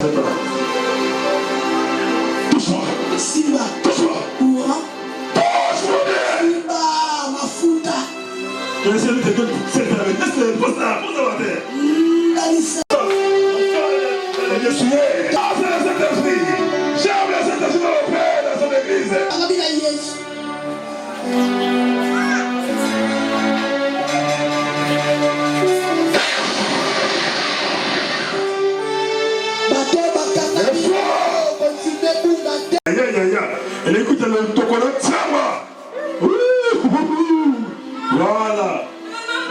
Touche-moi. Simba. Touche-moi. Ouah. Touche-moi bien. Simba. Mafuta. Je vais essayer de te donner cette année. Laisse-le. Pose la terre. Dalisa. Je suis là. C'est le Saint-Esprit. J'aime le Saint-Esprit dans le Père, dans son église. Arabina Yesu. Elle écoute le tocolat, tiens-moi. Voilà.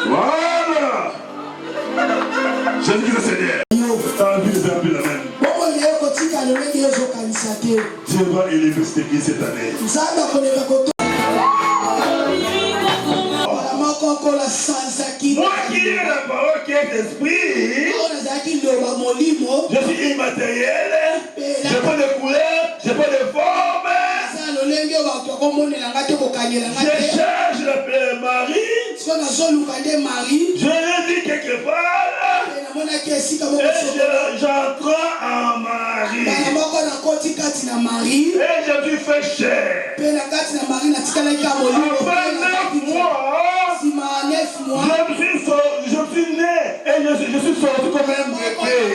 Voilà. Jésus Christ Seigneur. Ta vie est un peu la même. Dieu va élever cette église cette année. Moi qui ai la parole qui est esprit, je suis immatériel, je n'ai pas de couleur, je n'ai pas de forme. Je cherche le mari, je l'ai dit quelque part, et j'entre en mari. Et je lui fais chair. Après 9 mois, je suis né et je suis sorti comme un bébé.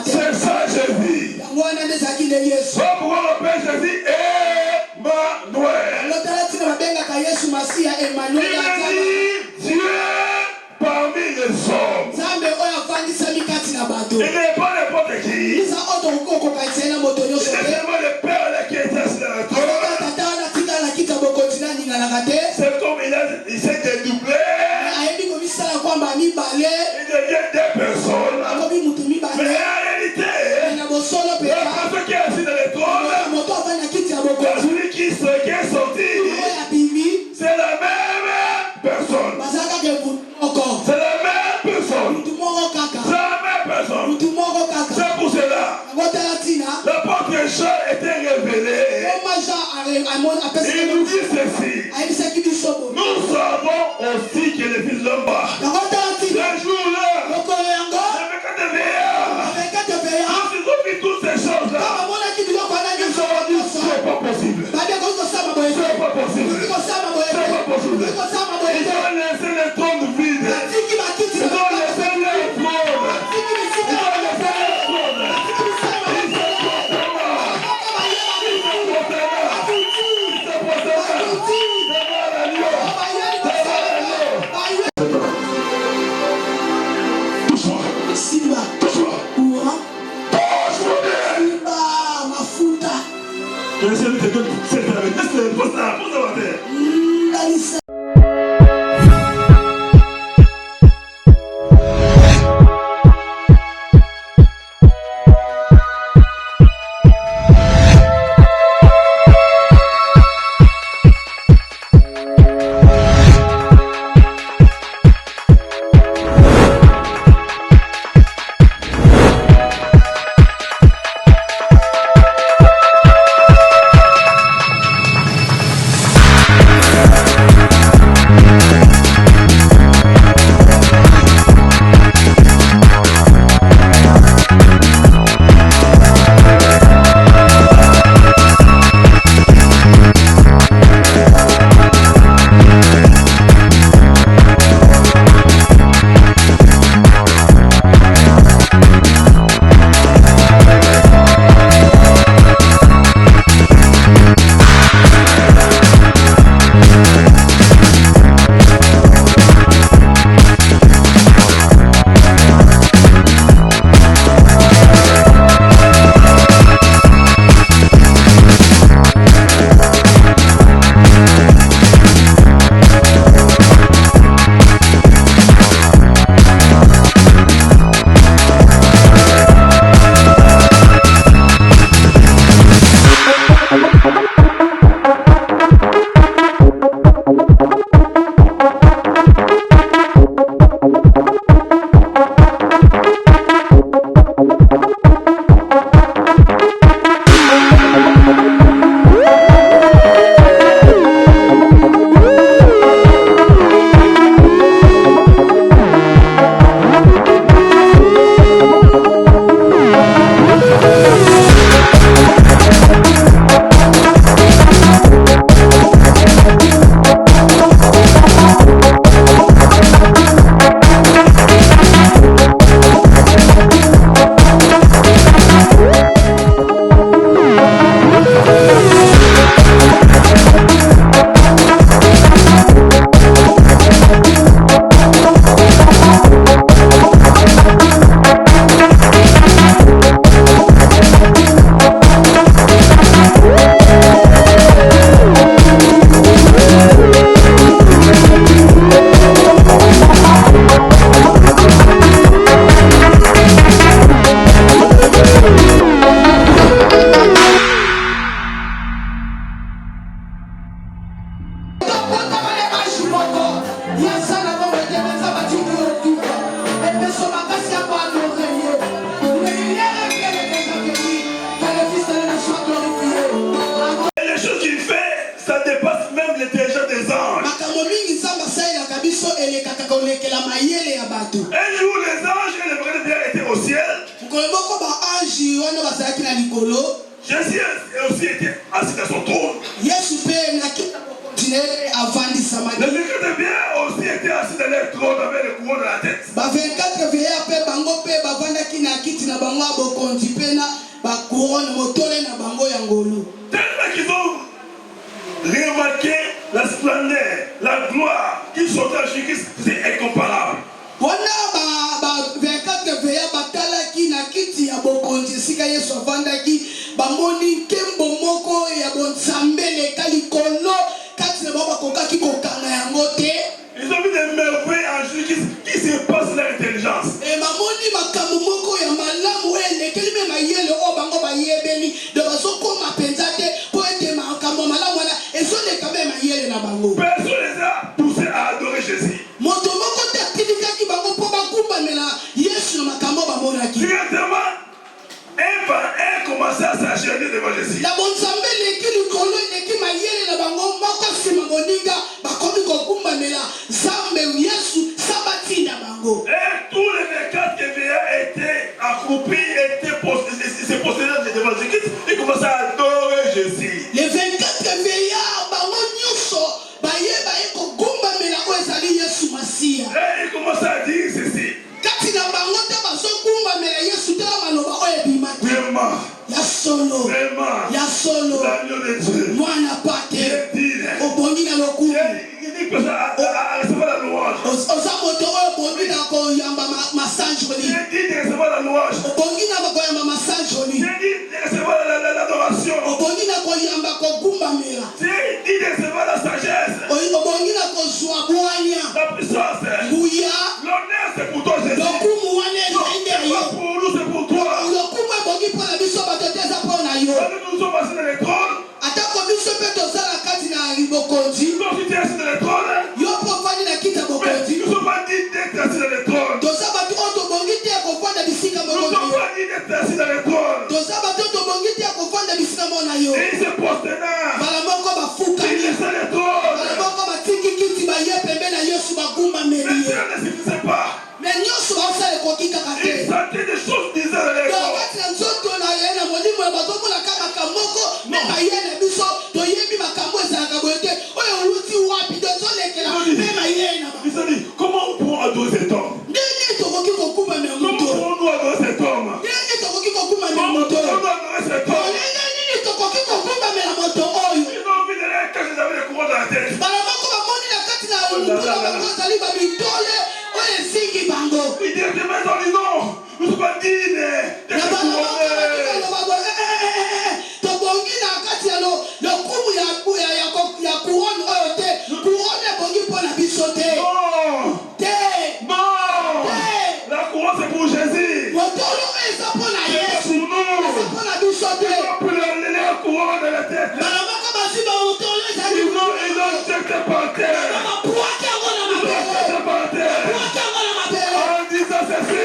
C'est ça Jésus. Pourquoi on appelle Jésus Emmanuel? Il a dit Dieu parmi les hommes. Il n'est pas n'importe qui. C'est vraiment le Père qui est assis dans la trône. C'est comme il s'est dédoublé. Il devient deux personnes. Mais en réalité, la personne qui est assise dans le trône, celui qui est sorti, c'est la même personne. C'est la même personne. C'est la même personne. C'est pour cela. L'apôtre Jean était révélé. Il nous dit ceci. Nous savons aussi que le Fils de l'homme va. Ce jour-là, le 24 veillard, nous faisons vu toutes ces choses-là. Ils ont dit c'est pas possible. C'est pas possible. C'est pas possible. Ils ont laissé le trône vide. Ils ont laissé le trône. Simba. Touche-moi. Ouah. Touche-moi bien. Simba. Mafuta. Je vais essayer de te donner cette année. Laisse-le. Pose la terre. Dalisa. Jésus a aussi été assis dans son trône. Le véritable bien aussi été assis dans leur trône avec le couronne de la tête. Tellement qu'ils ont remarqué la splendeur, la gloire qui sortait à Jésus-Christ, c'est incomparable. Ils ont vu des merveilles en Jésus-Christ qui surpassent leur intelligence. Personne les a poussés à adorer Jésus. Directement, un par un commençait à s'agenouiller devant Jésus. Et tous les 24 veillants étaient accroupis, se possédaient devant Jésus. Ils commençaient à adorer Jésus. Les 24 veillards, Et ils commençaient à dire ceci. Vraiment, vraiment, l'agneau de Dieu. Il dit que ça à recevoir la louange. Il dit de recevoir la louange. Il dit de recevoir l'adoration. Il dit de recevoir la sagesse. La puissance. L'honneur c'est pour toi Jésus. C'est pas pour nous, c'est pour toi. Quand nous sommes assis dans les trônes, quand tu es assis dans les trônes, nous ne sommes pas dit d'être assis dans les trônes. Nous ne sommes pas dit d'être assis dans les trônes. Et il se prosterne. Il laisse les trônes. Mais cela ne suffisait pas. Il sentait des choses bizarres dans les corps. Ils ont dit, comment on pourra adorer cet homme? Comment pourrons-nous adorer cet homme? Comment pourrons-nous adorer cet homme? Ils ont envie de l'air quand ils avaient les couronnes dans la tête. Ils disent, mais non, nous sommes pas dignes d'être couronnés. La couronne c'est pour Jésus. C'est pas pour nous. C'est pas pour la couronne de la tête. Ils ont jeté par terre. En disant ceci.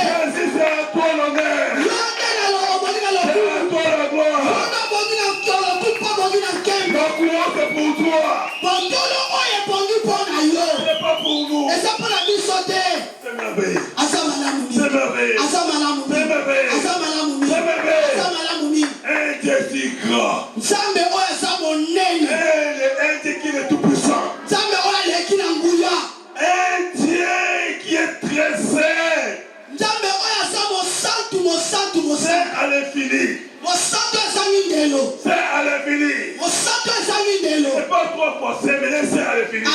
Jésus, c'est à toi l'honneur. C'est à toi la gloire. La couronne c'est pour toi. C'est pas pour nous. C'est merveilleux. C'est merveilleux. C'est merveilleux. C'est merveilleux. Un Dieu si grand. Un Dieu qui est tout puissant. Un Dieu qui est très saint. C'est à l'infini. C'est à l'infini. C'est pas trois fois, c'est mais c'est à l'infini.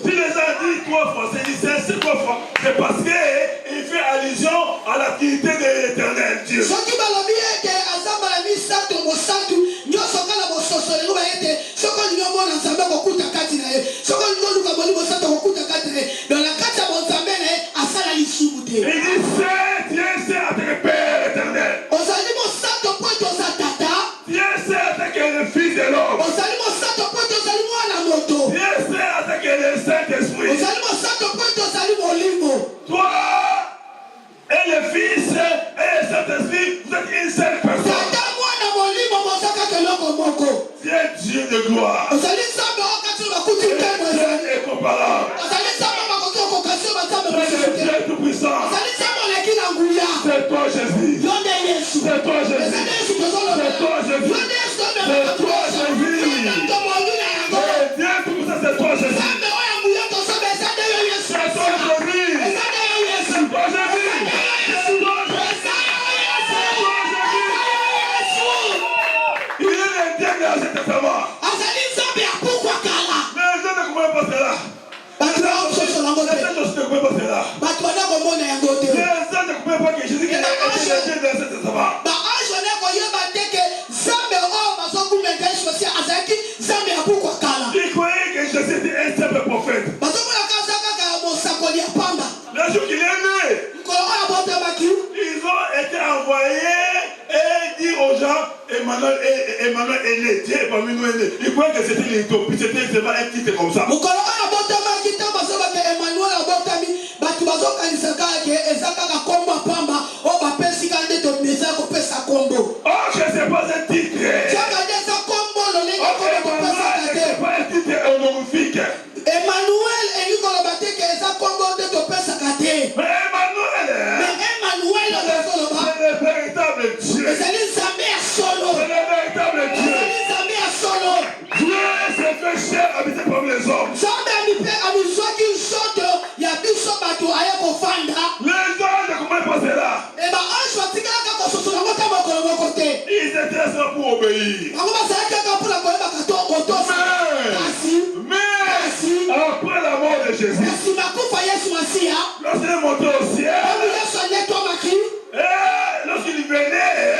Si les gens disent trois fois, c'est trois fois. C'est parce qu'il fait allusion à la Trinité de l'éternel Dieu. Il dit c'est Dieu c'est à tes pères éternels. Dieu c'est à tes le Fils de l'homme. Dieu c'est à tes le Saint-Esprit. Toi et le Fils komona yango te. Les anges ne comprenaient pas que Jésus était Dieu dans cette sabbat. Ba ange ne koyeba te ke Nzambe oyo bazokumeka Yesu Masiya azalaki Nzambe ya buku ya kala. Ils croyaient que Jésus était un simple prophète. Bazomona kaza kaka mosakoli ya pamba. Le jour qu'il est né, ils ont été envoyés et dire aux gens Emmanuel est né, Dieu est parmi nous est né. Ils croyaient que c'était l'Éthiopie, c'était seulement un titre comme ça. Oh, que c'est pas un titre. C'est pas un titre honorifique. Emmanuel et Nicolas Batek et ça Congo de Topé Sakate. Mais Emmanuel, c'est le véritable Dieu. C'est le véritable Dieu. Dieu s'est fait chair habité parmi les hommes. Les gens ne comprennent pas cela. Ils étaient là pour obéir. Mais après la mort de Jésus, lorsqu'il est monté au ciel, et lorsqu'il venait,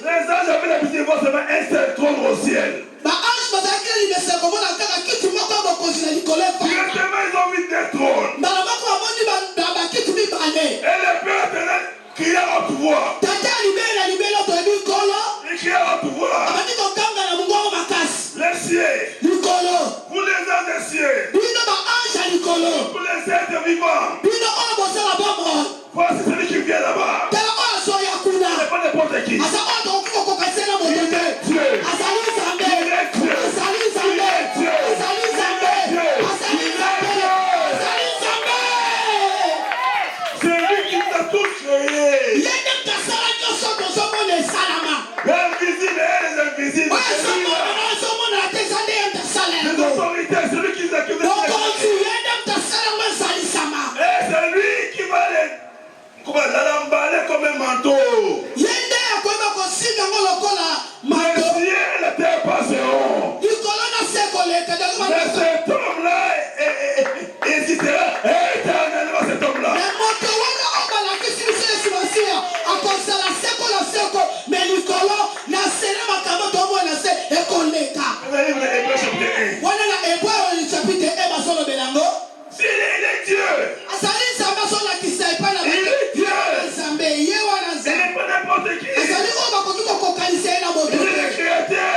les anges avaient l'habitude de voir seulement un seul trône au ciel. Directement, ils ont vu des trônes. Et le Père éternel cria à haute voix. Il cria à haute voix. Les cieux, pour les anges des cieux, pour les êtres vivants, voici celui qui vient là-bas. Ce n'est pas n'importe qui. Il est Dieu. C'est lui qui nous a tous créés. L'invisible et les invisibles. Les autorités, c'est lui qui nous a créés. Et c'est lui qui va l'emballer comme un manteau. Les cieux et la terre passeront. Mais cet homme-là existera éternellement, cet homme-là. S'il est Dieu, il n'est pas n'importe qui. Il est le créateur.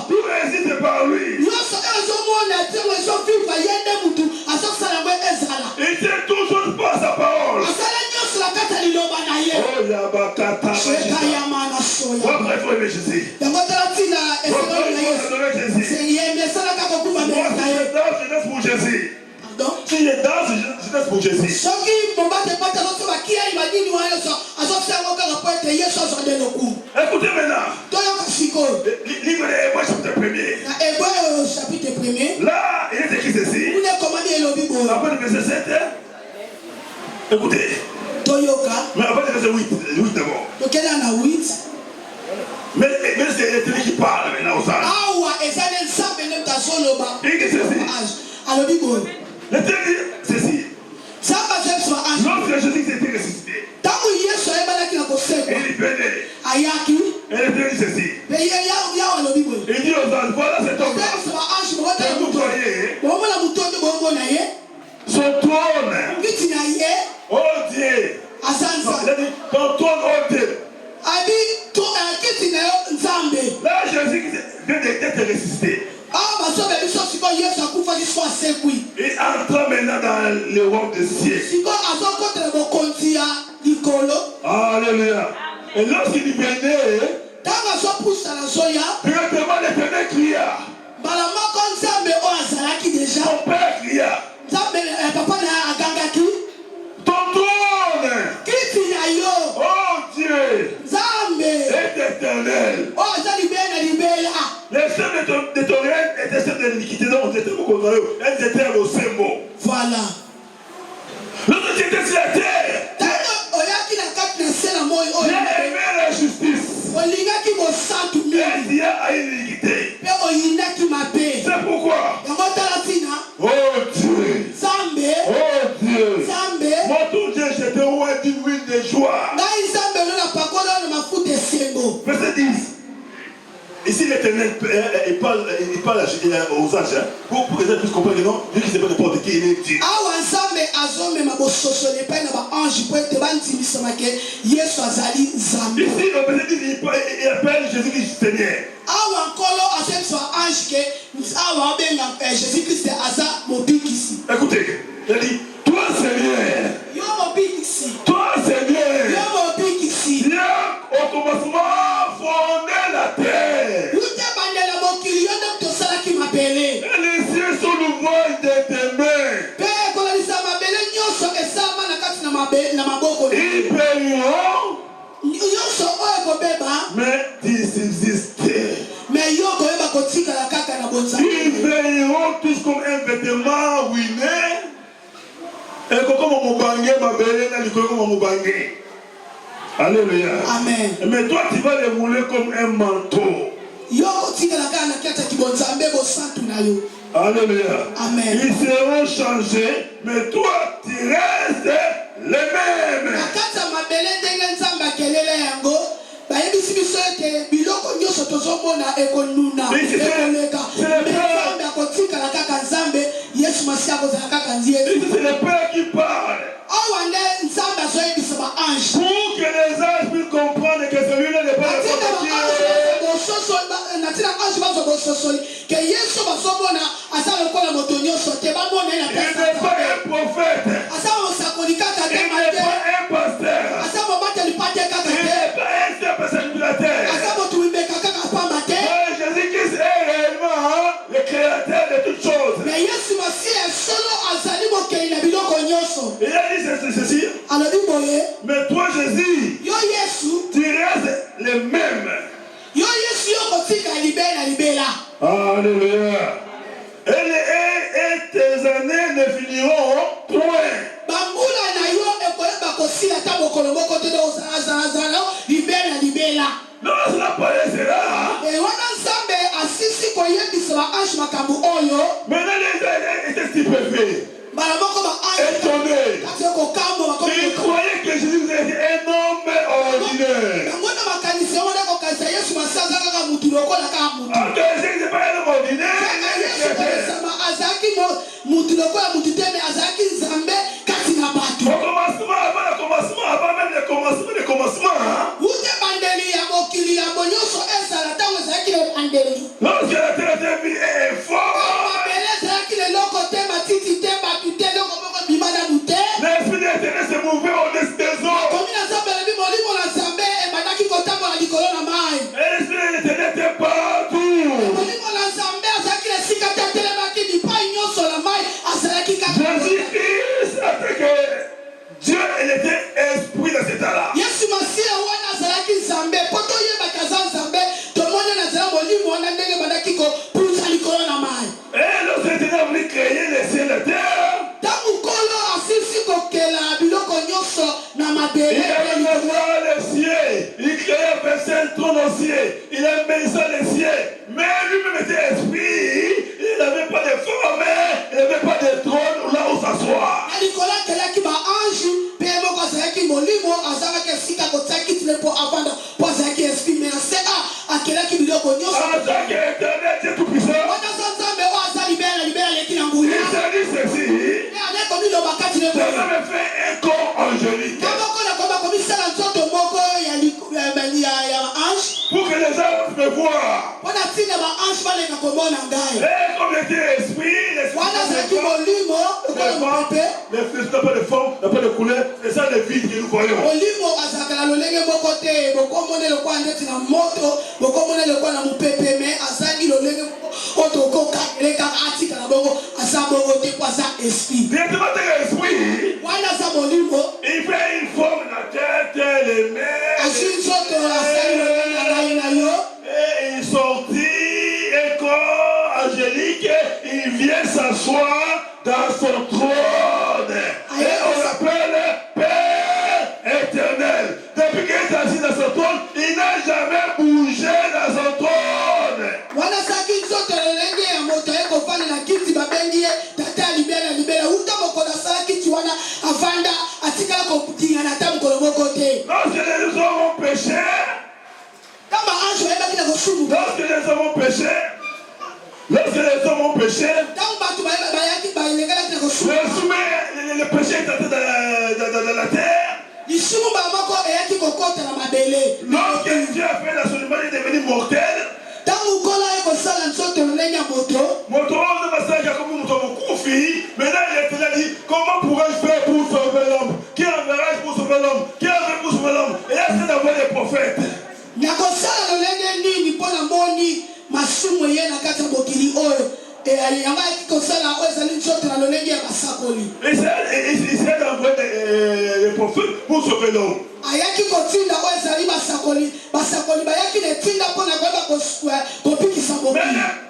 Tout réside par lui. Il tient toujours par sa parole. Oh, Yabakata. Votre il faut aimer Jésus. Votre Jésus. Je danse pour Jésus. Si je danse, je danse pour Jésus. Écoutez maintenant. Livre des Hébreux, chapitre 1er. Là, il est écrit ceci. Après le verset 7. Écoutez. Mais après le verset 8 d'abord. Mais c'est l'éternel qui parle maintenant aux anges. Il dit ceci. L'éternel dit ceci. Lorsque Jésus s'était ressuscité, il venait. Et l'éternel dit ceci. Il dit aux anges, voilà cet homme-là. Et vous voyez son trône. Oh Dieu. Ton trône, oh Dieu. Là, Jésus vient d'être ressuscité. Il entre maintenant dans le royaume des cieux. Alléluia. Et lorsqu'il venait, directement l'éternel cria. Son père cria. Ton trône, oh Dieu, est éternel. Les sœurs de ton règne étaient celles de l'iniquité, donc elles étaient au symbole. Voilà. Lorsque tu étais sur la terre, j'ai aimé la justice. Et il y a une iniquité. C'est pourquoi, oh Dieu, oh Dieu, parle aux anges, hein, pour que les gens puissent comprendre que non, Dieu qui ne sait pas n'importe qui, il est Dieu. Ici, le président, il appelle Jésus-Christ Seigneur. Écoutez, il a dit, toi Seigneur, toi Seigneur, il a au commencement fondé la terre. Et les cieux sont l'ouvrage de tes mains. Ils paieront, mais ils subsister. Ils paieront tous comme un vêtement ruiné. Et comme on bangé, ma belle, comme on bangé. Alléluia. Amen. Mais toi, tu vas les rouler comme un manteau. Alléluia. Amen. Ils seront changés, mais toi, tu restes les mêmes. C'est le Père qui parle. Pour que les anges puissent comprendre que celui-là n'est pas le il n'est pas un prophète. Il n'est pas un pasteur. Il n'est pas un manipulateur. Jésus-Christ est réellement le créateur de toutes choses. Il a dit ceci. Mais toi, Jésus, tu restes le même. Alléluia. Et tes années ne finiront point. Non, cela paraîtra. Maintenant, les étaient stupéfaits. Étonnés. Ils croyaient que Jésus était un homme ordinaire. Jésus n'est pas un homme ordinaire. Avant même le commencement, lorsque la terre était mise est fort, l'esprit de l'Éternel se mouvait au-dessus des eaux. Et l'esprit de l'Éternel était partout. Jésus-Christ, après que Dieu il était esprit dans cet état-là. Et lorsque l'Éternel a voulu créer les cieux et la terre, il a fait les cieux, il créait un trône au ciel, il a mis ça les cieux, mais lui-même était esprit, il n'avait pas de forme, il n'avait pas de trône là où s'asseoir. Éternel, Dieu tout-puissant, il s'est dit ceci, je vais faire un corps angélique. Pour que les gens me voient. Et comme il était esprit, les fils n'ont pas de forme, n'ont pas de couleur, c'est ça le vide que nous voyons. Directement de l'esprit, il fait une forme de la tête, les mains, et il sortit un corps angélique, il vient s'asseoir dans son trône. Et on l'appelle Père éternel. Depuis qu'il est assis dans son trône, il n'a jamais bougé dans son trône. Lorsque les hommes ont péché, péché, le péché est entré dans la terre. Lorsque Dieu a fait la solution, il est devenu mortel. Maintenant il a dit, comment pourrais-je faire pour sauver l'homme? Qui enverrai-je pour sauver l'homme? Qui enverrai pour sauver l'homme? Et là c'est d'avoir des prophètes. Et il s'est d'envoyer des prophètes pour sauver l'homme. Le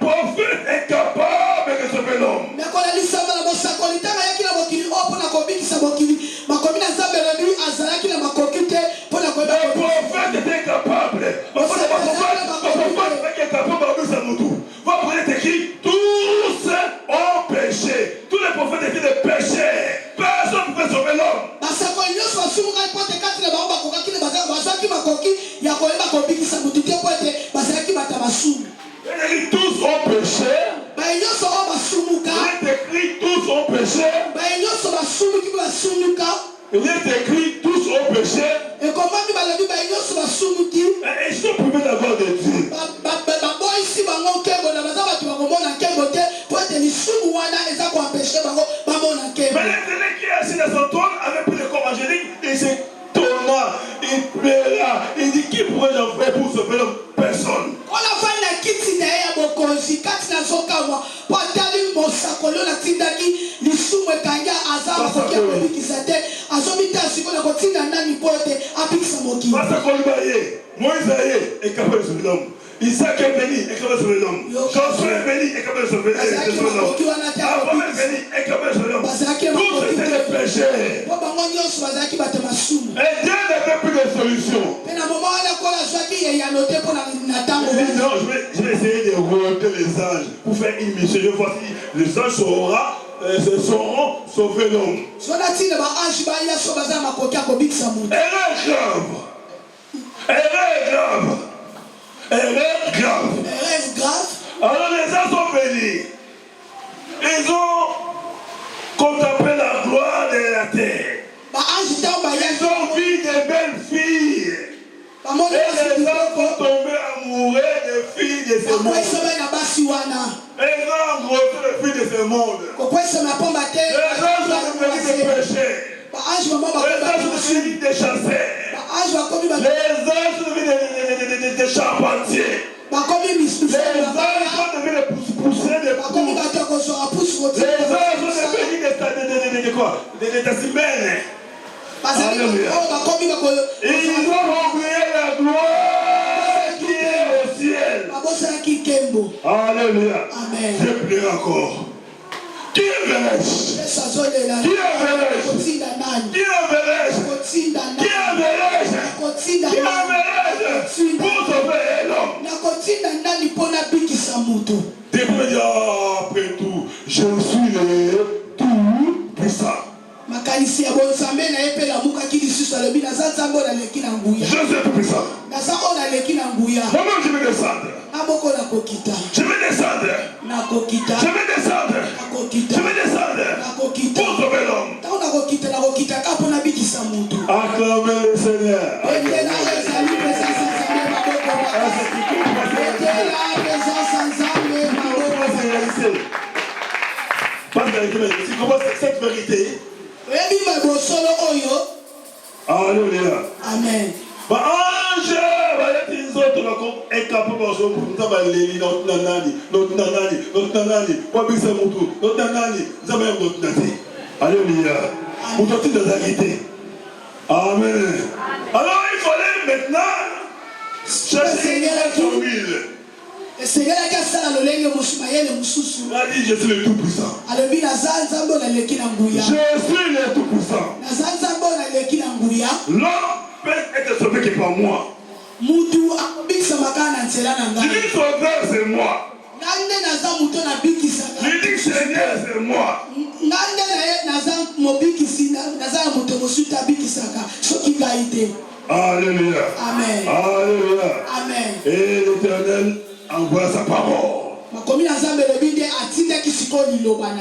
prophète est capable de sauver l'homme. Le prophète est capable. Vous prenez écrit, tous ont péché. Tous les prophètes étaient des péchés. Personne ne peut sauver l'homme. Tous ont péché. Il est écrit, tous ont péché. Il est écrit, tous ont péché. Et ils sont privés d'avoir de Dieu. Mais l'Éternel qui est assis dans son trône avec plus de corps angélique, il s'étonna, il plaira, il dit qui pourrait l'envoyer pour sauver l'homme? Personne. Moïse est capable de sauver l'homme. Isaac est venu, est capable de sauver l'homme. Josué est venu, est capable de sauver l'homme. Abraham est venu, est capable de sauver l'homme. Tous étaient des péchés. Et Dieu n'avait plus de solution. Il dit non, je vais essayer de remonter les anges pour faire une mission. Je vois si les anges sauront sauver l'homme. Erreur grave. Alors les gens sont venus. Ils ont contemplé la gloire de la terre. Ils ont vu des belles filles. Et les gens sont tombés amoureux des filles de ce monde. Ils ont engrossé les filles de ce monde. Les gens sont devenus des péchés. Les gens sont devenus des chasseurs. Les anges sont devenus des charpentiers. Les anges sont devenus des pousseurs de pouces. Les anges sont devenus des tacimènes. Alléluia. Ils ont oublié la gloire qui est au ciel. Alléluia. Je prie encore. Qui enverrai-je? Qui enverrai-je? Qui enverrai-je? Qui enverrai-je? Qui enverrai-je pour sauver l'homme? Depuis après tout, je suis le tout-puissant. Je suis tout-puissant. Comment je vais descendre? Je vais descendre. Je vais descendre. Je vais descendre pour sauver l'homme. Acclamez le Seigneur. Si comment cette vérité. Alléluia. Amen. Ange, est capable de alléluia. Amen. Alors il fallait maintenant chercher une formule. Il a dit je suis le tout-puissant. Je suis le tout-puissant. L'homme peut être sauvé que par moi. Je dis sauveur c'est moi. Je dis Seigneur c'est moi. Alléluia. Amen. Alléluia. Amen. Et l'Éternel envoie sa parole.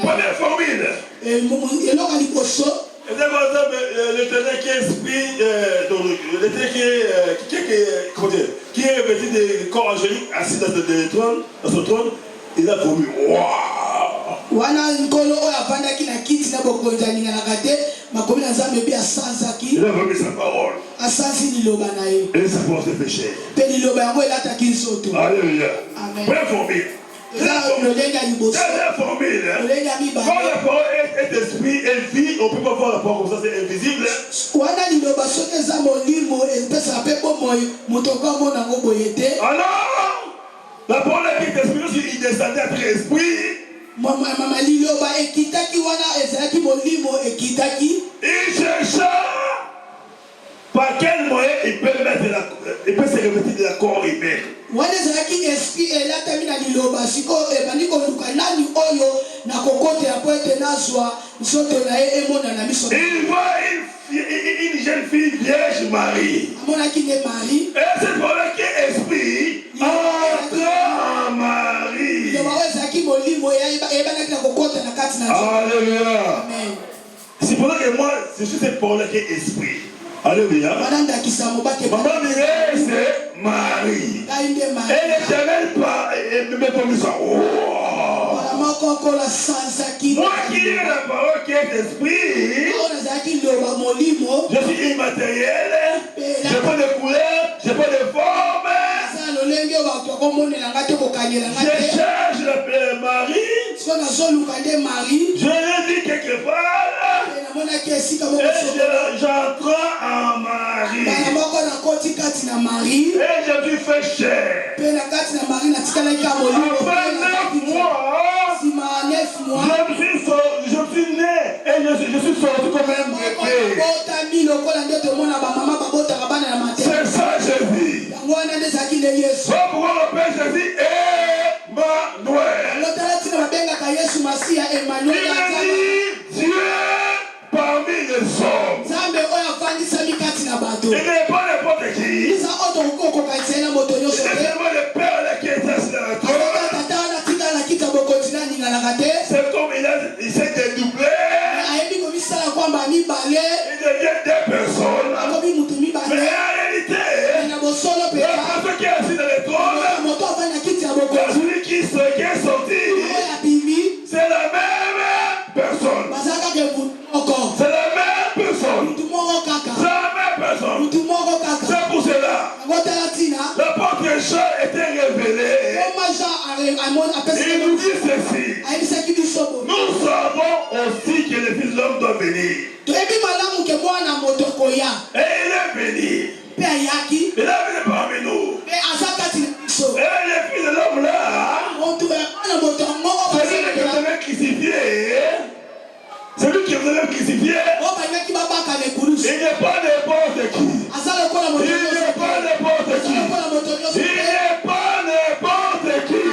Première formule. L'éternel qui est esprit, qui est revêtu de corps angélique, assis dans son trône, il a promis. Waouh! Il a promis sa parole. Et sa force de péché. Alléluia. Première formule. Deuxième formule. Quand la parole est esprit, elle vit, on ne peut pas voir la parole comme ça, c'est invisible. Alors, la parole est esprit aussi, il descendait à être esprit. Il chercha par quel moyen il peut se revêtir de la corps humain. Il voit une jeune fille vierge Marie. Et cette parole qui est esprit entre en Marie. Alléluia. C'est pour ça que moi, je suis cette parole qui est esprit. Alléluia. Maman Mireille, c'est Marie. Et l'Éternel me promet ça. Moi qui ai la parole qui est esprit, je suis immatériel, je n'ai pas de couleur, je n'ai pas de forme. Je cherche la Marie. Je l'ai dit quelque part. Et j'entre en Marie. Et je lui fais chair. Après 9 mois, je suis né et je suis sorti comme un bébé. C'est ça Jésus. Pourquoi on appelle Jésus Emmanuel? Il me dit Dieu parmi les hommes. Il n'est pas n'importe qui. C'est seulement le Père qui est assis dans la trône. C'est comme il s'est dédoublé. Il devient deux personnes. Mais en réalité, la personne qui est assise dans le trône, celui qui est sorti, c'est la même personne. C'est la même personne. C'est la même personne. C'est pour cela. L'apôtre Jean était révélé. Il nous dit ceci. Nous savons aussi que le Fils de l'homme doit venir. Et il est venu. Il est venu parmi nous. Et le Fils de l'homme là, celui que vous avez crucifié, celui que vous avez crucifié, il n'est pas n'importe qui. Il n'est pas n'importe qui. Il n'est pas n'importe qui.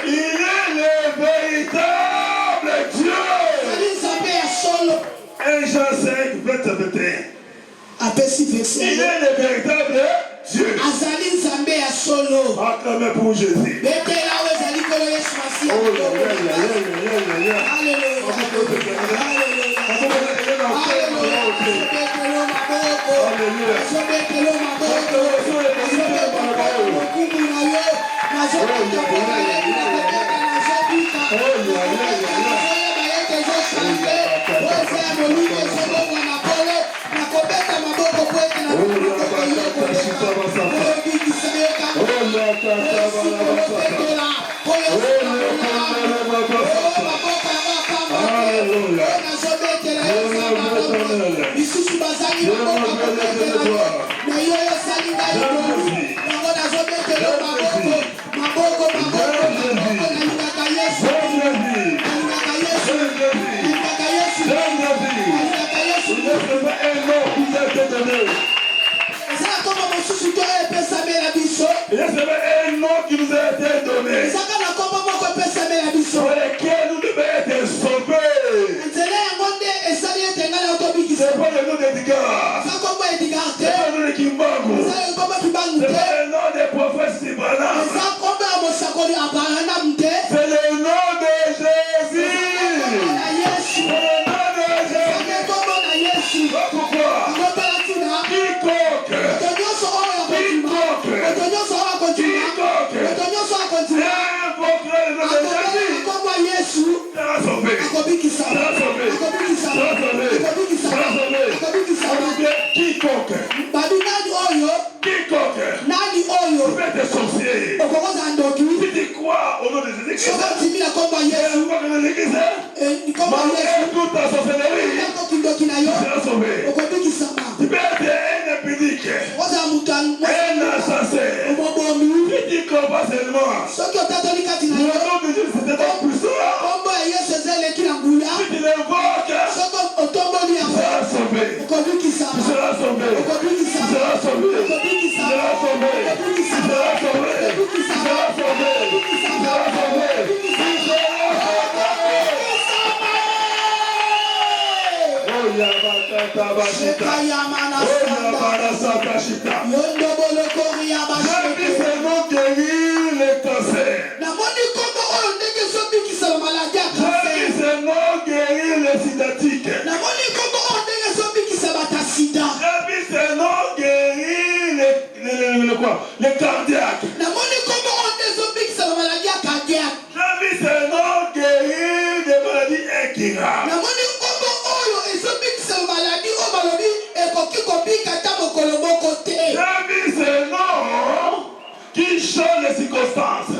Il est le véritable Dieu. 1 Jean 5, verset 21. Il est le véritable Dieu. Acclamez pour Jésus. Il y a un nom qui nous a été donné, pour lequel nous devons être sauvés. C'est pas le nom d'Edgar, c'est pas le nom de Kimbangu, c'est pas le nom des prophètes Sibana, Quiconque. Tu fais des sorciers. Tu dis quoi au nom de Jésus-Christ? Malgré toute ta sorcellerie, tu seras sauvé. Tu peux être un impudique, un assassin. Tu dis qu'on va seulement. Le nom de Jésus, c'était ton puissant. Si tu l'invoques, tu seras sauvé. Tu seras sauvé. Tu seras sauvé. Tu seras sauvé. Tu seras sauvé. Tu seras sauvé. Tu seras sauvé. Les cardiaques. J'ai vu ce nom guérir des maladies incurables. J'ai vu ce nom qui change les circonstances.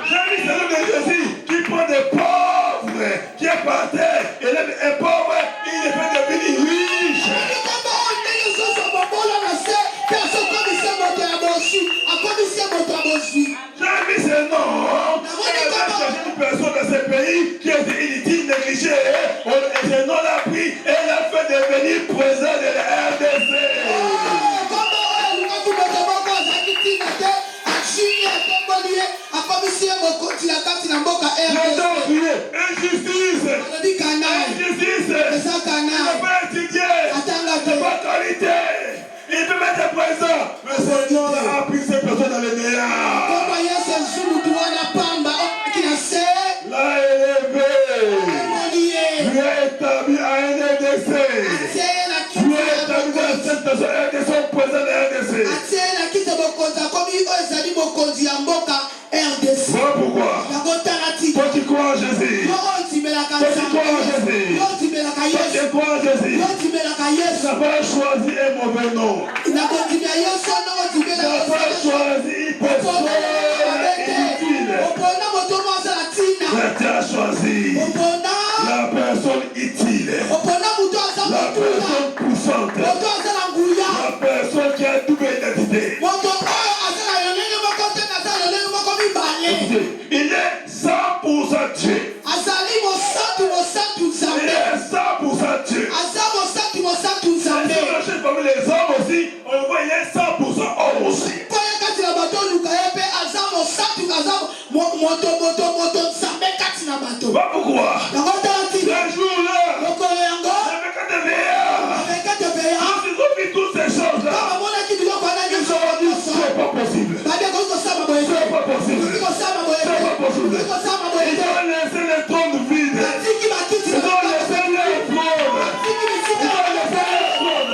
J'ai vu ce nom de Jésus qui prend des pauvres, qui est par terre, et les pauvres, il les fait devenir riches. J'ai vu ce nom, elle va chercher une personne dans ce pays qui est inutile, négligée, et ce nom l'a pris et l'a fait devenir président de la RDC. Injustice. Injustice. Il ne peut pas étudier. Il n'a pas qualité. Il peut mettre présent. Mais Seigneur a pris ces personnes dans les meilleurs. L'a élevé. Lui a établi à un RDC. Lui a établi dans cette personne RDC au président de la RDC. Voilà pourquoi. Toi qui crois en Jésus. Toi qui crois en Jésus. Toi qui crois en Jésus. Tu n'as pas choisi un mauvais nom. Tu n'as pas choisi une personne inutile. Mais tu as choisi la personne utile. La personne puissante. La personne qui a double identité. Il est 100% Dieu. Il est 100% Dieu. Si on cherche parmi les hommes aussi, on voit il est 100% homme aussi. Pas pourquoi? Ce jour-là, ils ont vu toutes ces choses-là. Ils ont dit c'est pas possible. C'est pas possible. C'est pas possible. Ils ont laissé les trônes vides. Ils ont laissé les trônes. Ils ont laissé les trônes.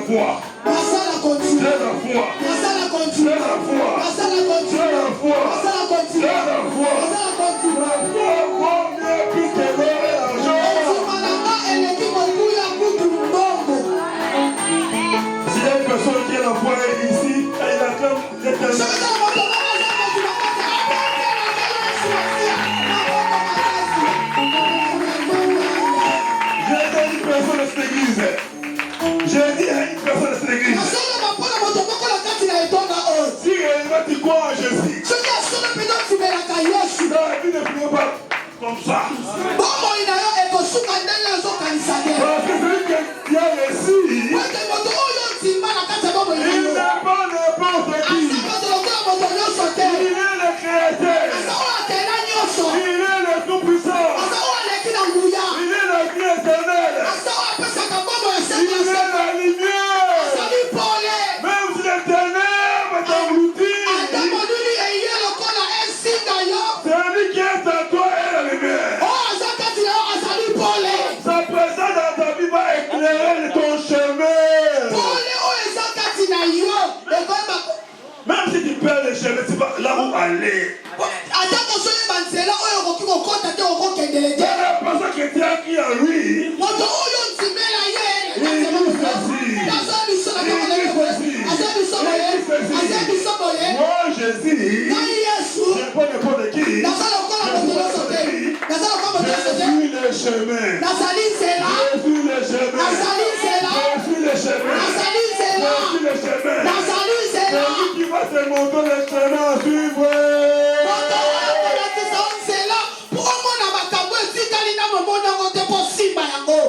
foi. Masala continue. C'est la foi. Masala continue. C'est la foi. Masala continue. C'est la foi. Masala continue. C'est la foi. Masala continue. La foi vaut mieux plus que l'or et l'argent. Ezimananga eleki mokuya kutu mbongo. S'il y a une personne qui a la foi ici, elle acclame l'éternel. Soki tala moto moko aza kotuna kati abengelaka Yesu asia maboko makasi. J'ai dit à une personne de cette église. J'ai dit à une personne de cette église. Nasoloba mpona moto moko na kati na etonga oyo. Si réellement tu crois en Jésus, Soki asolo mpenza otimelaka Yesu. ta vie ne finit pas comme ça. Bomoi na yo ekosuka ndenge ozokanisa te. Parce que celui qui a réussi, Ete moto oyo otimba na kati ya bomoi na il yo. n'est pas n'importe qui. Aza moto lokola moto nyonso te. Il est le créateur. Aza oyo atela nyonso. Il est le tout-puissant. Aza oyo aleki na nguya. Il est le Dieu éternel. Aza oyo apesaka bomoi ya Il seki ya est seki. la lumière. Azali pole. Même si les ténèbres t'engloutit, Ata molili eye lokola esinga yo. celui qui est en toi est la lumière. Oyo aza kati na yo azali pole. Sa présence dans ta vie va éclairer ton chemin. Pole oyo eza kati na yo ekoyeba Même si tu perds le chemin, tu vas là où aller. ata kozoyeba nzela oyo okoki kokɔta te okokendele te. C'est la personne qui était acquis en lui. Moto oyo ntimela ye aza biso boye aza biso boye Moi, Jésus, ngai Yesu je pas n'importe qui. naza lokola moto nyonso te naza lokola moto nyonso Je te suis le chemin. nazali nzela Je suis le chemin. nazali nzela Je suis le chemin. nazali nzela Je suis le chemin. nazali nzela Celui qui va te montrer le chemin à suivre. moto oyo kolakisa yo nzela mpo omona makambo etikali na momona yango te mpo simba yango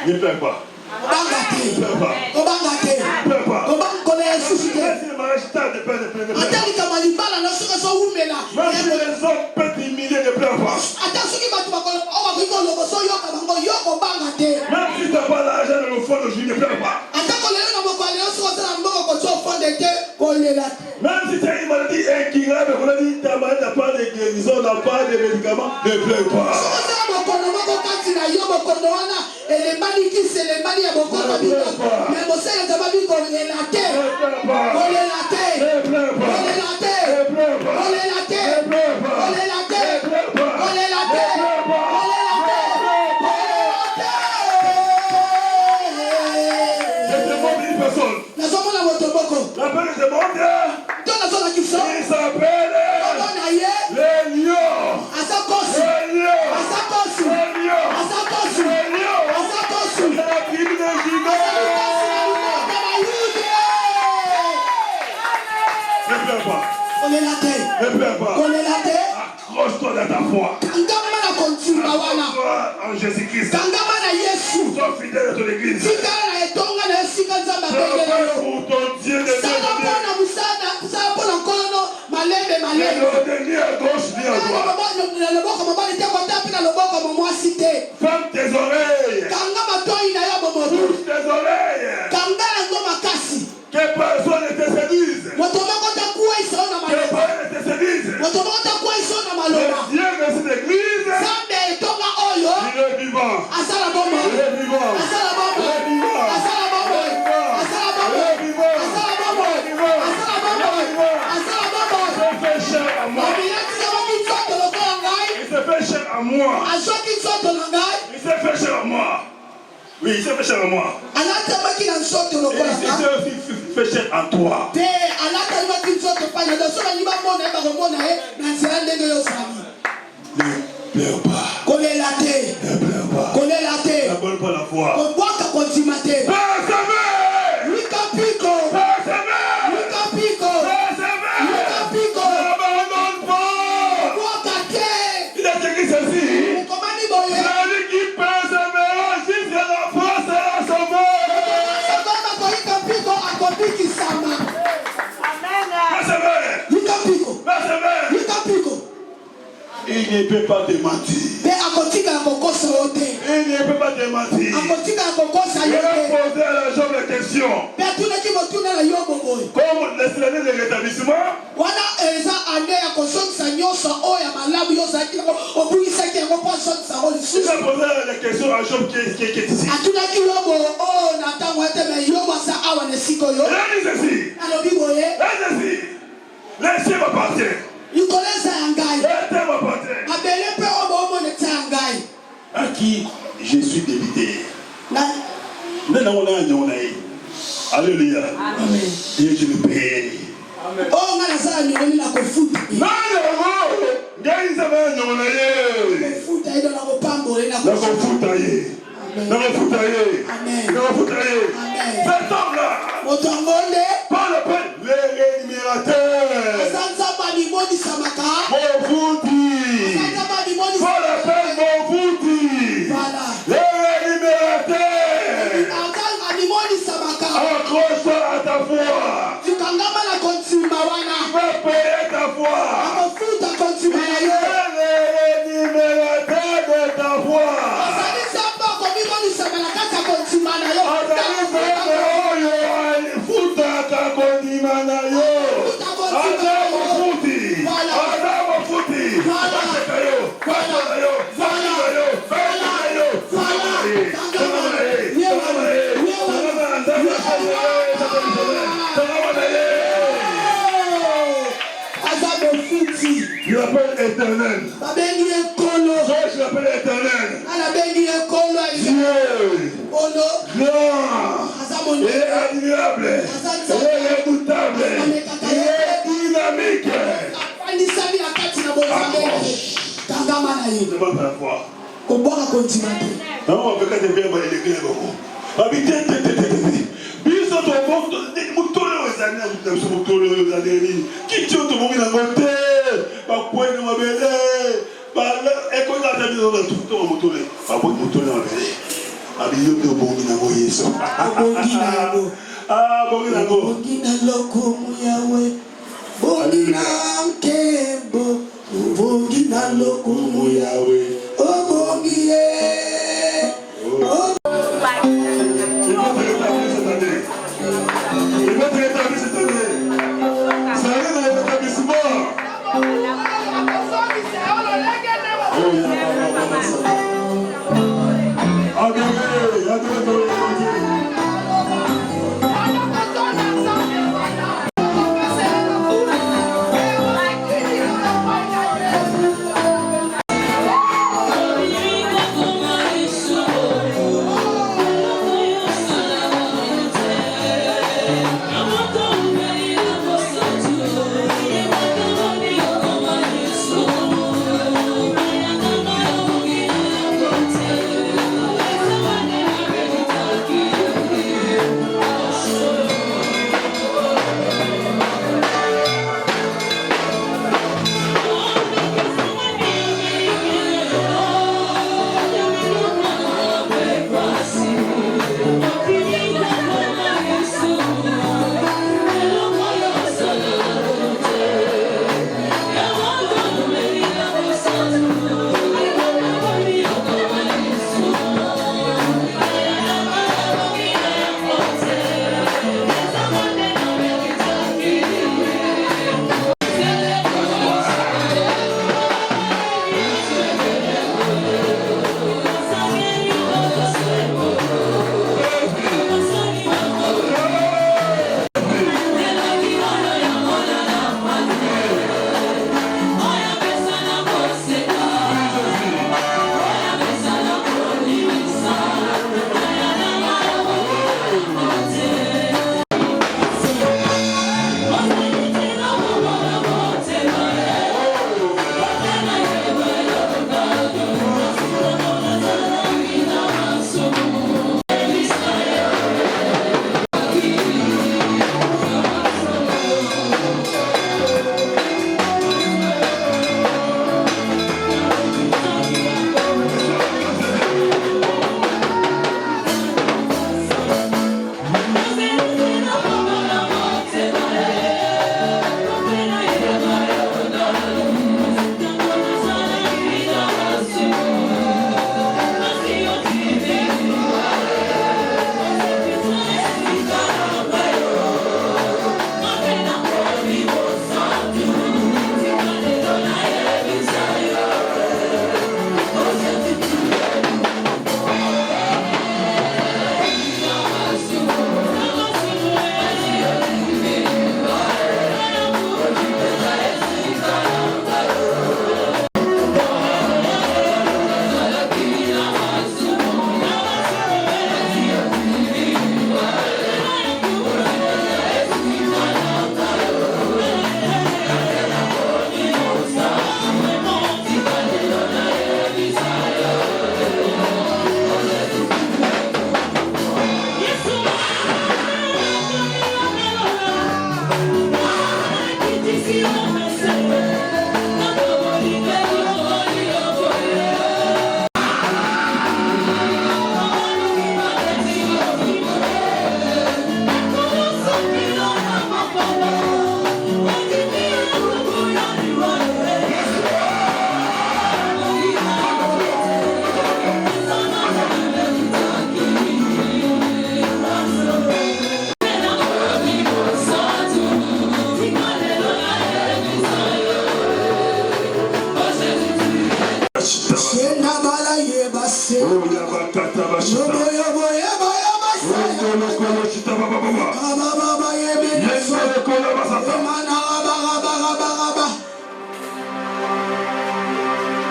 Ne pleure pas. kobanga te Ne pleure pas. kobanga te Ne pleure pas. kobanga kola esusu te Même si le mariage tarde, ne pleure pas. ata likama libala na soki ezowumela Même si les hommes peuvent t'humilier, ne pleure pas. ata soki bato bakoki koloba soyoka bango yo kobanga te Même si tu n'as pas l'argent dans le fond de juillet, ne pleure pas. ata kolelo na mokolo lelo soki ozala mboko kotia ofonde te kolela te Même si tu as une maladie incurable, on a dit ta maladie n'a pas de guérison, n'a pas de médicaments, ne pleure pas. soki ozala mokono moko kati na yo mokono wana elembani kisi elembani ya mokono bino me mosala nzambe kolela te Ne pleure pas. kolela te Ne pleure pas. kolela te Ne pleure pas. kolela te Ne pleure pas. kolela te Ne pleure pas. kolela Ne te pleure pas. kolela te Je te montre une personne. nazomona moto moko La peine de monde, to nazolakisa il s'appelle kombo na ye le lion. aza kosu Le lion. aza kosu Le lion. aza kosu Le lion. aza kosu C'est la tribu de Juda. Ne pleure pas. kolela te Ne pleure pas. kolela te Accroche-toi dans ta foi. kangama na kontumba wana Accroche-toi en Jésus-Christ. kangama na yesu Sois fidèle à ton église. tikala na etonga na esika nzambe Travaille abengela yo pour ton Dieu de sala Dieu. mpona mosala sala mpona nkolono malembe Ni malembe ni à gauche, ni à droite. na loboko mobali te kota mpe na loboko momwasi te Ferme tes oreilles. kanga matoi na yo bomoto Touche tes oreilles. kanga yango makasi Que personne ne te séduise. moto moko takwesa yo na Que maloba personne ne te séduise. moto moko takwesa yo na Le maloba Dieu de cette église, nzambe etonga oyo il est vivant. asala bomo Il est vivant. asala bomo Il est vivant. asala bomo asala bomo Il est vivant. asala bomo Il est vivant. asala bomo Il est vivant. asala bomo Il se fait cher à moi. obilatisaki nzoto lokola ngai Il se fait cher à moi. azwaki nzoto na ngai Il s'est fait cher à moi. Oui, il s'est fait cher à moi. alatamaki na nzoto Et lokola il ngai s'est aussi fait cher à toi. te alatamaki nzoto mpanya do so balingi bamona ye bakomona ye na nzela ndenge yo ozali Ne pleure pas. kolela te Ne pleure pas. kolela te N'abonne pas la foi. kobwaka kondima te Persévère. likapiko Persévère. likapiko Persévère. likapiko N'abandonne pas. bwaka te Il a écrit ceci. ekomani boye Celui qui persévère jusqu'à la fin sera sauvé. sokoka koyika mpiko akobikisama Persévère. likapiko Persévère. likapiko Il ne peut pas te mentir. mpe akotikala kokosa yo te Il ne peut pas te mentir. akotikala kokosa Il yo a te posé à la jambe la question. mpe atunaki motuna na yo boboye Comme l'année de rétablissement, wana eza ane ya kozongisa nyonso oyo ya malamu yo ozalaki yango obungisaki yango mpo azongisa yango il lisusu a posé la question à Job qui est ici. atunaki yobo oyo na ntango ete me yobo Laissez m'appartenir. À qui je suis débité. Alléluia. Et je le paye. Cet homme-là, pas le peine, les rémunérateurs. Pas la peine, mon fouti. Les rémunérateurs. Accroche-toi à ta foi. Tu vas payer ta foi. Les rémunérateurs de ta foi. Je l'appelle éternel. Je l'appelle éternel. Dieu, grand, il est admirable, il est redoutable, il est dynamique. Ne va pas la foi. Non, on va faire des biens, il est clair.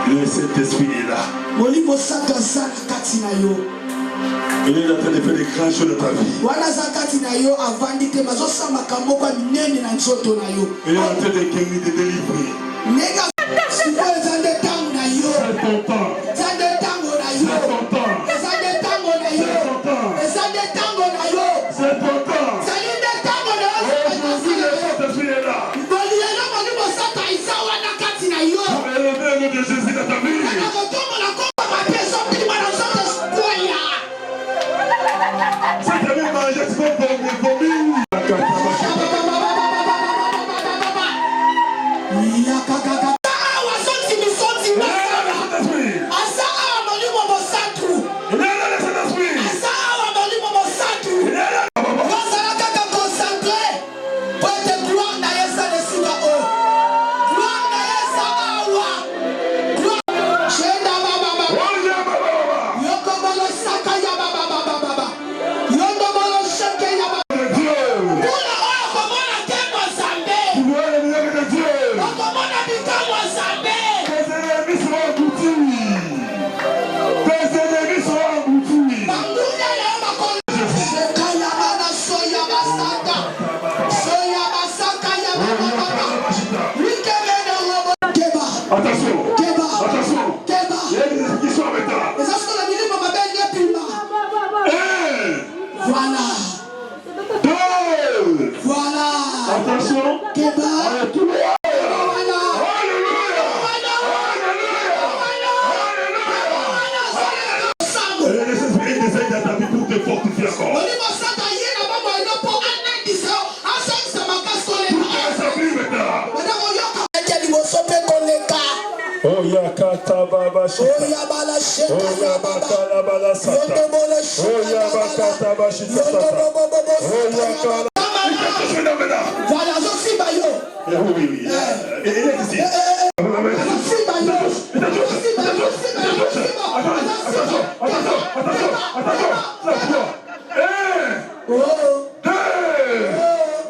Le Saint-Esprit est là. Molimo Santo azana kati na yo. Il est en train de faire des grandes choses dans ta vie. Wana za kati na yo avandi te mazosa makambo kwa minene na nzoto na yo. Il est en train de guérir, de délivrer. Nega sikoyo zande tango na yo. C'est ton temps. Zande tango na yo. C'est ton temps. Zande tango na yo. C'est ton temps. Zande tango na yo. C'est ton temps. Zande tango na yo. Aujourd'hui, le Saint-Esprit est là. Bolielo molimo Santo isawa na kati na yo. Pour élever le nom de Jésus dans ta vie. Na kotomo na komba mateso pili mwana zote sikoya. Si tu veux manger, tu peux vomir.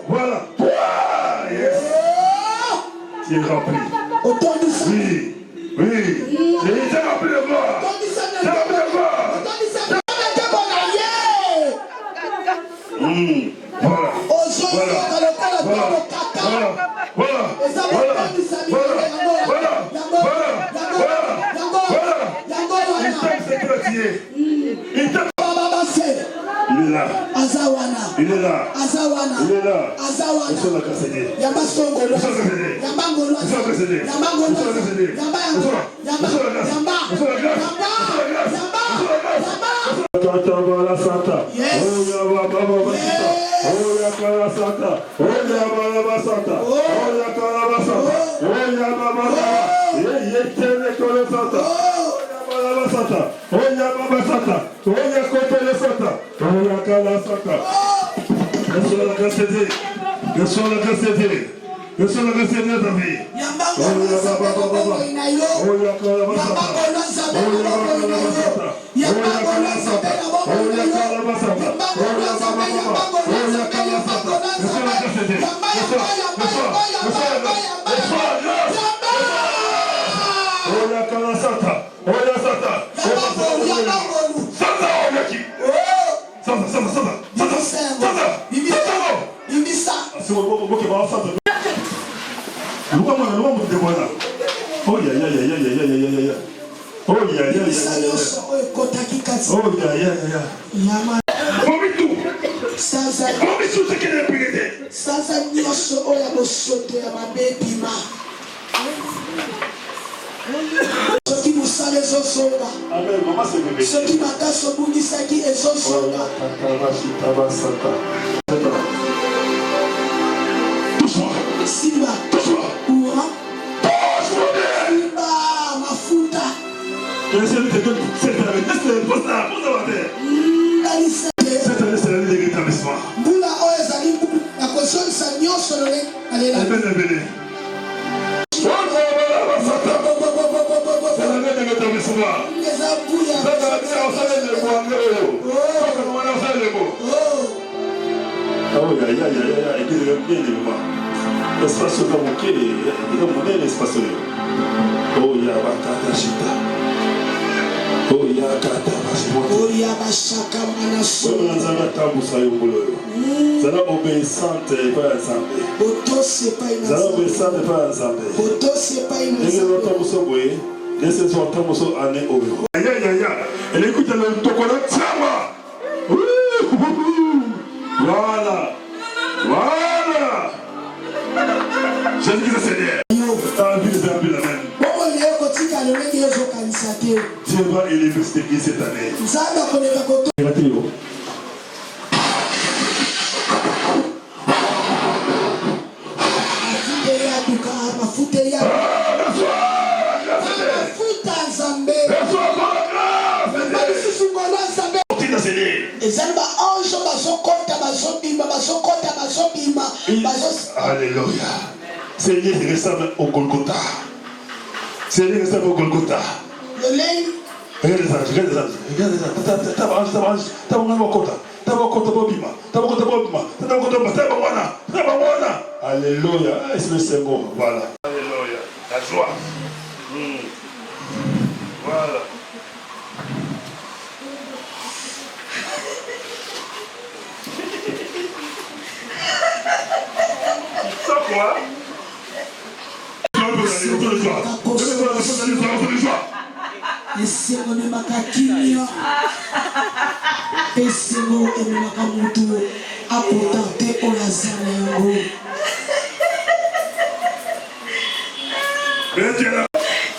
Voilà. Yes. Tu es rempli. Oui. Oui. Tu es rempli de gloire. Tu es rempli de gloire. Voilà. Il est là. Il est là. Il est là. Nous sommes cassés. Espace comme ok, il y a mon espace. Oh Yabakata Shita. Oh Yakata Passport. Oh Yabashaka Manaso. Oh Nazana Tabusa Yobolo. Zana obéissante pas ensemble. Boto c'est pas une Zana obéissante pas ensemble. Boto c'est pas une ensemble. Tabusa boy. Laissez son Tabusa année au bureau. Aïe aïe aïe. Elle écoute le tokola Tchama. Voilà. Voilà. Jésus Christ Seigneur. Dieu va élever cette église cette année. Alléluia. Seigneur, il ressemble au Golgotha. Seigneur, il ressemble au Golgotha. Regarde les anges, regarde les anges. Regarde les anges. Alléluia. C'est le Seigneur. Voilà. Alléluia. La joie. Voilà. Ça quoi? Esengo ne makakimia. Esengo ene makamutu. Apotante olazana yango.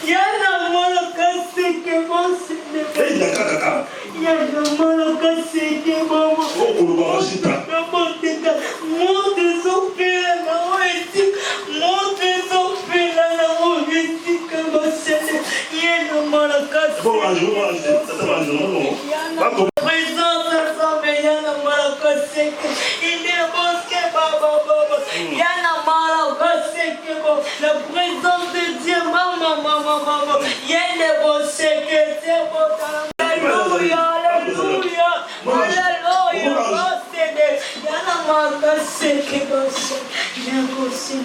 Yana mwana kaseke bosi. Yana mwana kaseke bomo. Monte sopela na oeti. Monte sopela na oeti kabasele. Yana mwana kaseke. Présence ensemble yana mwana kaseke. Il est bosque baba. Yana mwana kaseke bo. La présence de Dieu mama. Yana bosque c'est bon. Alléluia. Yana mwana kaseke bosi. Yana bosque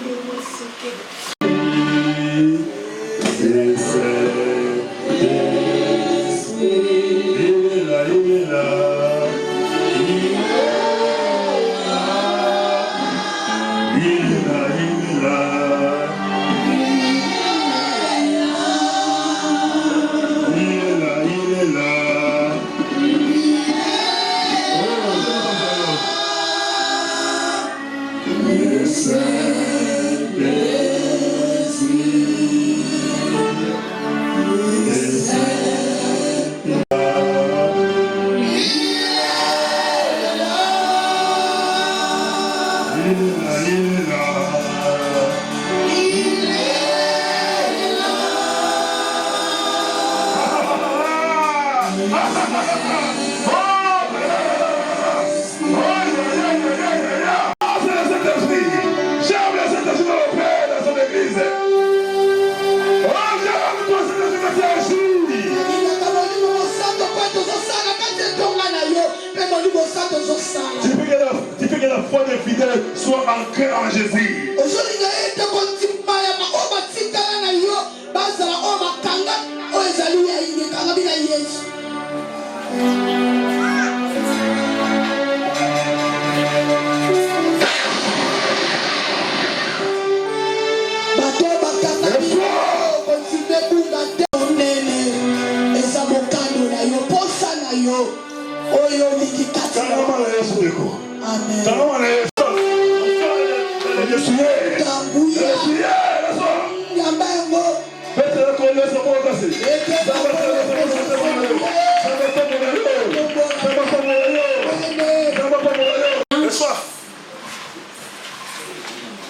Tu fais que la foi des fidèles soit ancrée en Jésus.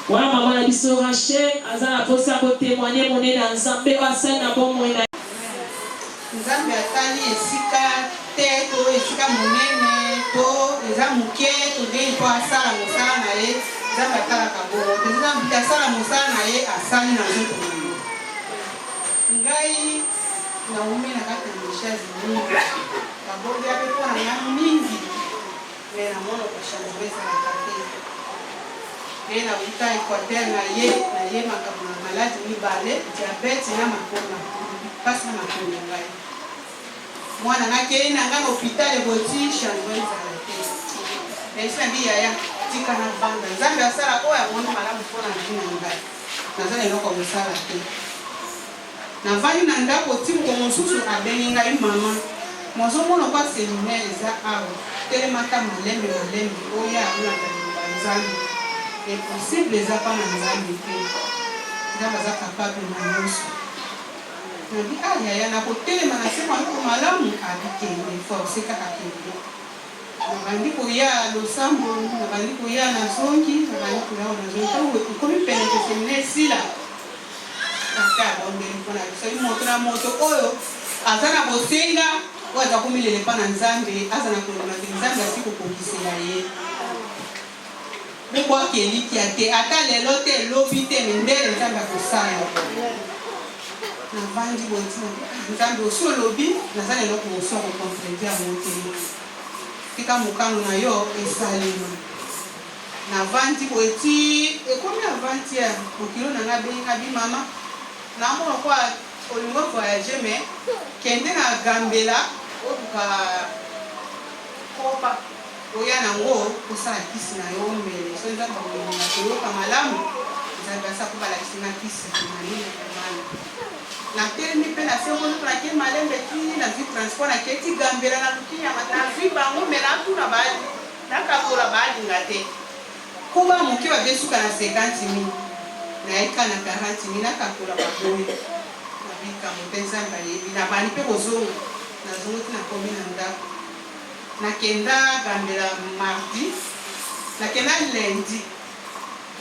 Voilà maman la biso Rachel azana posa ko témoigner mon dans Nzambe asana bon mo na Nzambe atali esika te to esika monene to eza muke to de po asala mosala na ye Nzambe atala kaboro to Nzambe asala mosala na ye asali na nzoto na ye ngai na ume na kati ya mishazi mingi kaboro ya pepo na mingi mais na mwana kwa chanzo na kati ye na uta Equateur na ye makambo na maladi mibale diabete na makoma pasi na makoma ngai mwana ngaki ye na ngai na hôpital eboti changement ezala te esi na bi yaya tika na banda nzambe asala oyo amoni malamu mpona vi na ngai naza na eloko mosala te navandi na ndako timoko mosusu abengi ngai mama mozomona kwa séminaire eza awa telemaka malembe oyo alulaka liloba nzambe impossible eza pa na nzambe te nzambe aza capable na nyonso nabi ayaya nakotelema na se mwanoko malamu abikende force kaka kende nabandi koya losambo nabandi koya na zongi nabandi koya na zongi ntango ekomi pene ke séminaire esila aka abondeli mpona biso moto na moto oyo aza na bosenga oyo aza komilele mpa na nzambe aza na kolona te nzambe asi kokokisela ye mekwaki elikia te ata lelo te elobi te mindele nzambe akosala navandi botina nzambe osi olobi naza lelo koso kokontredi yango te tika mokano na yo esalema navandi boeti ekomi avant-hier mokilo na nga benga bi mama namona kwa olingo voyage me kende na gambela obuka kopa oya nango kosala kisi na yo mbele so nzambe akolinga koyoka malamu nzambe asa kobalakisi na kisi nanini komana natelemi mpe na sekono mpo nake malembe ti na vi transport naketi gambela na lukinyama na vi bango me natuna bali nakakola balinga te koba moke babesuka na 50 000 naeka na 40 000 nakakola baboye nabika mote nzambe ayebi nabandi mpe kozonga nazongo ti nakomi na ndako nakenda gambela mardi nakenda lundi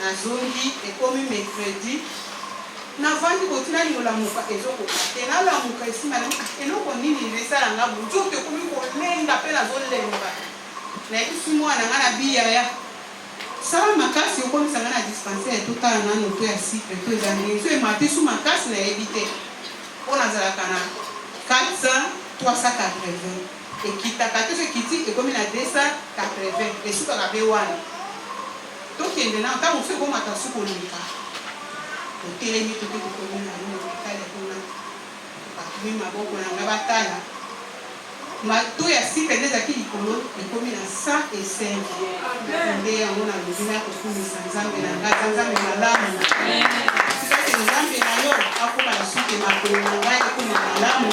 nazongi ekomi mercredi navandi kotina lingolamuka ezokoka te nalamuka esimba eloko nini esalanga bujoto ekomi kolenga mpe nazolemba nayebisi mwana nga na biyaya sala makasi okomisanga na dispensaire totala nano to ya cycle to ezangi so emate su makasi nayebi te mpo nazalaka na 400 380 ekitaka te so ekiti ekomi na 280 esukaka mpe wana tokende na ntango so ekomata su koleka otelemi toke tokomi na yo otale kuna batumi maboko na nga batala mato ya cycle nde ezalaki likolo ekomi na 105 nde yango na lobi na kokumisa nzambe na nga nzambe malamu sikate nzambe na yo akoma lisuke makolo na ngai ekomi malamu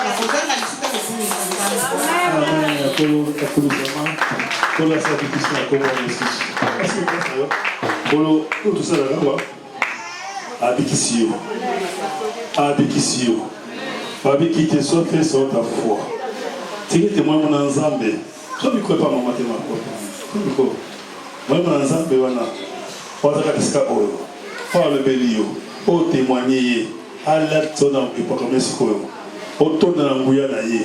nakozanga lisuke kokumisa nzambe Kolo asala bikisi na kombo ya Yesu. Kasi ngasa yo. Kolo oyo tosalaka awa abikisi yo. Abikisi yo. Babiki te so fait sur ta foi. Tiki te mwa mwana nzambe. So biko pa mama te mako. So biko. Mwa mwana nzambe wana. Wazaka tisika oyo. Fa le belio. O témoigner alerte na epokame sikoyo. O tona na nguya na ye.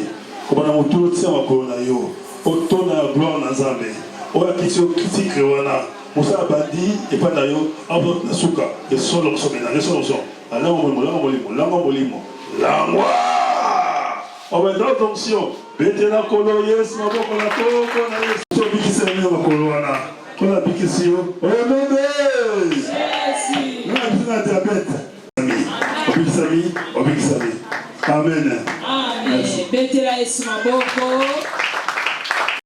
Kobana mutulo tsia makolo na yo. Otona la gloire na Nzambe. Oya kisio kritikre wana. Musa bandi epa na yo abot na suka. Et solo somena. Et solo som. Lango molimo. Langwa. Obe d'attention. Bete na kolo yes maboko na toko na yes. So bikisa na makolo wana. Kona bikisi yo. Oya bebe. Merci. Na bina diabete. Obikisami. Amen. Amen. Bete la yes maboko.